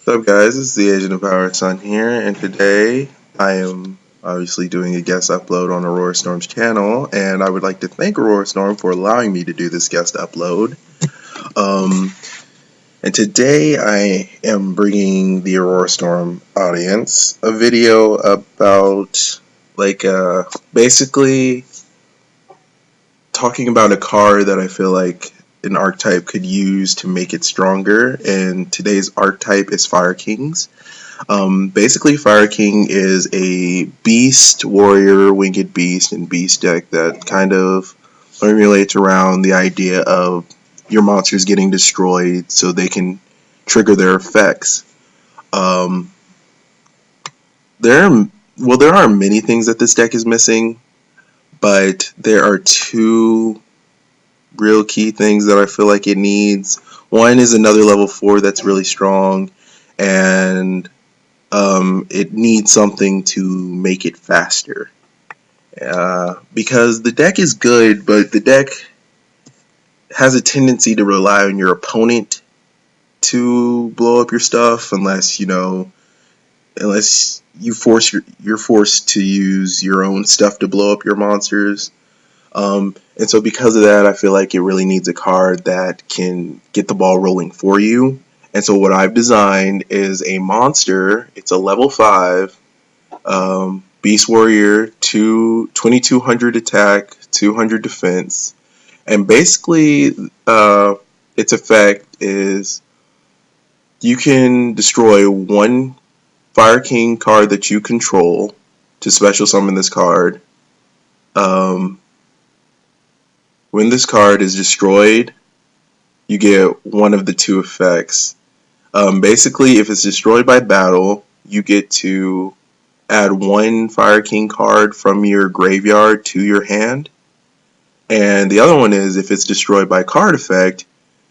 What's up, guys? This is the AgentOfPowerSun here, and today I am obviously doing a guest upload on Aurora Storm's channel, and I would like to thank Aurora Storm for allowing me to do this guest upload. And today I am bringing the Aurora Storm audience a video about, basically talking about a card that I feel like an archetype could use to make it stronger, and today's archetype is Fire Kings. Basically, Fire King is a beast, warrior, winged beast, and beast deck that kind of formulates around the idea of your monsters getting destroyed so they can trigger their effects. There are many things that this deck is missing, but there are two real key things that I feel like it needs. One is another level 4 that's really strong, and it needs something to make it faster. Because the deck is good, but the deck has a tendency to rely on your opponent to blow up your stuff, unless you're forced to use your own stuff to blow up your monsters. And so because of that, I feel like it really needs a card that can get the ball rolling for you. And so what I've designed is a monster. It's a level 5 Beast Warrior, 2200 attack, 200 defense. And basically, its effect is you can destroy one Fire King card that you control to special summon this card. When this card is destroyed, you get one of the two effects. Basically, if it's destroyed by battle, you get to add one Fire King card from your graveyard to your hand. And the other one is, if it's destroyed by card effect,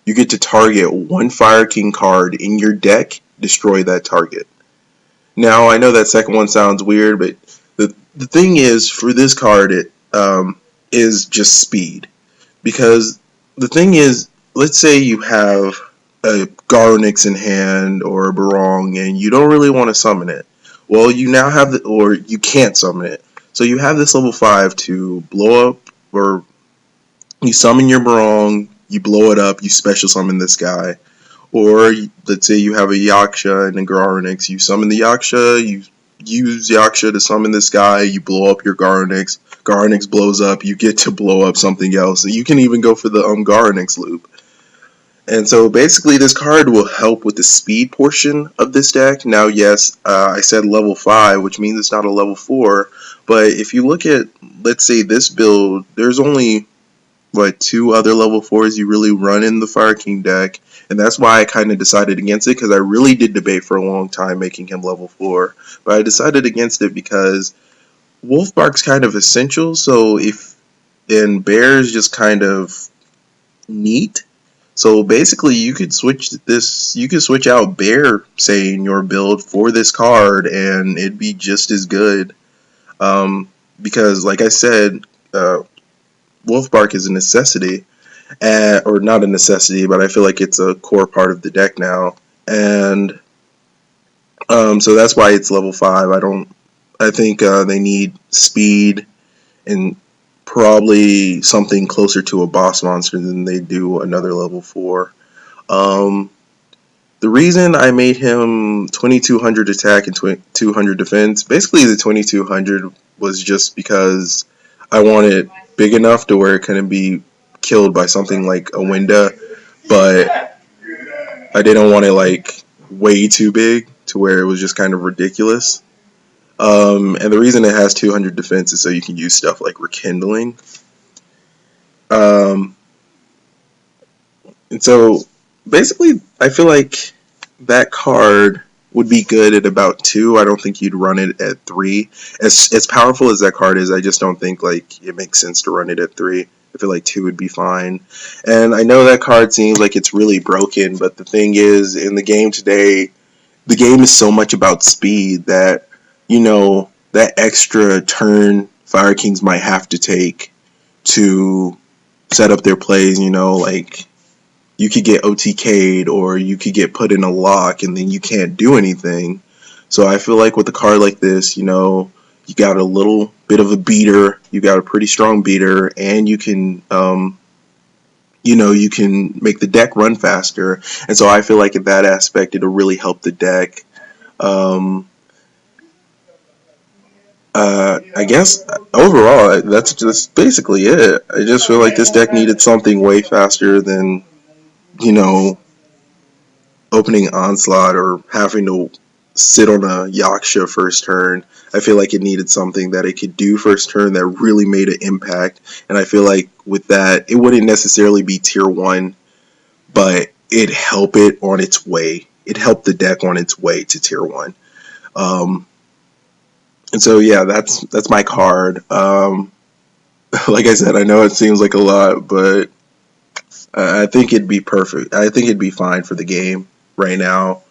you get to target one Fire King card in your deck, destroy that target. Now, I know that second one sounds weird, but the thing is, for this card, it is just speed. Because the thing is, let's say you have a Garnix in hand or a Barong and you don't really want to summon it. Well, you now have or you can't summon it. So you have this level 5 to blow up, or you summon your Barong, you blow it up, you special summon this guy. Or let's say you have a Yaksha and a Garnix, you summon the Yaksha, you use Yaksha to summon this guy, you blow up your Garnix, Garnix blows up, you get to blow up something else. You can even go for the Garnix loop. And so basically this card will help with the speed portion of this deck. Now yes, I said level 5, which means it's not a level 4, but if you look at, let's say, this build, there's only two other level 4s you really run in the Fire King deck, and that's why I kind of decided against it, because I really did debate for a long time making him level 4, but I decided against it because Wolfbark's kind of essential, and Bear's just kind of neat. So basically you could switch out Bear, say, in your build for this card, and it'd be just as good. Because like I said, Wolfbark is a necessity, or not a necessity, but I feel like it's a core part of the deck now, and so that's why it's level 5. I think they need speed and probably something closer to a boss monster than they do another level 4. The reason I made him 2200 attack and 200 defense, basically the 2200 was just because I want it big enough to where it couldn't be killed by something like a Winda, but I didn't want it way too big to where it was just kind of ridiculous. And the reason it has 200 defense is so you can use stuff like Rekindling. And so basically I feel like that card would be good at about 2. I don't think you'd run it at 3. As powerful as that card is, I just don't think it makes sense to run it at 3. I feel like 2 would be fine. And I know that card seems like it's really broken, but the thing is, in the game today, the game is so much about speed that, that extra turn Fire Kings might have to take to set up their plays, you could get OTK'd, or you could get put in a lock and then you can't do anything. So I feel like with a card like this, you know, you got a little bit of a beater, you got a pretty strong beater, and you can you know, you can make the deck run faster. And so I feel like in that aspect it'll really help the deck. um I guess overall that's just basically it. I just feel like this deck needed something way faster than, you know, opening Onslaught or having to sit on a Yaksha first turn. I feel like it needed something that it could do first turn that really made an impact. And I feel like with that, it wouldn't necessarily be tier 1, but it helped it on its way. It helped the deck on its way to tier 1. And so yeah, that's my card. Like I said, I know it seems like a lot, but I think it'd be perfect. I think it'd be fine for the game right now.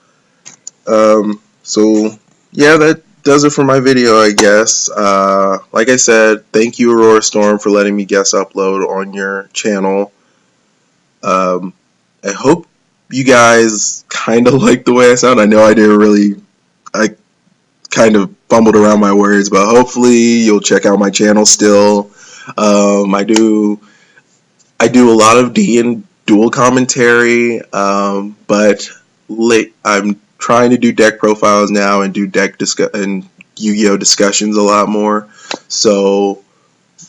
So yeah, that does it for my video, I guess. Like I said, thank you, Aurora Storm, for letting me guest upload on your channel. I hope you guys kind of like the way I sound. I know I kind of fumbled around my words, but hopefully you'll check out my channel still. I do a lot of D and dual commentary, but I'm trying to do deck profiles now and do and Yu-Gi-Oh discussions a lot more. So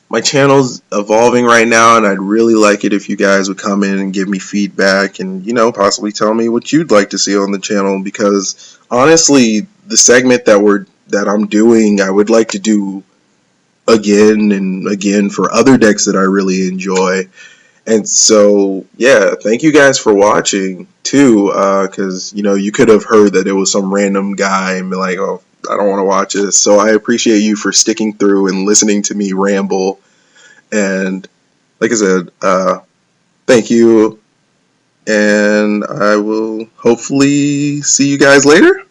my channel's evolving right now, and I'd really like it if you guys would come in and give me feedback and, you know, possibly tell me what you'd like to see on the channel, because honestly, the segment that I'm doing, I would like to do again and again for other decks that I really enjoy. And so, yeah, thank you guys for watching, too, because, you know, you could have heard that it was some random guy and be like, oh, I don't want to watch this. So I appreciate you for sticking through and listening to me ramble. And like I said, thank you, and I will hopefully see you guys later.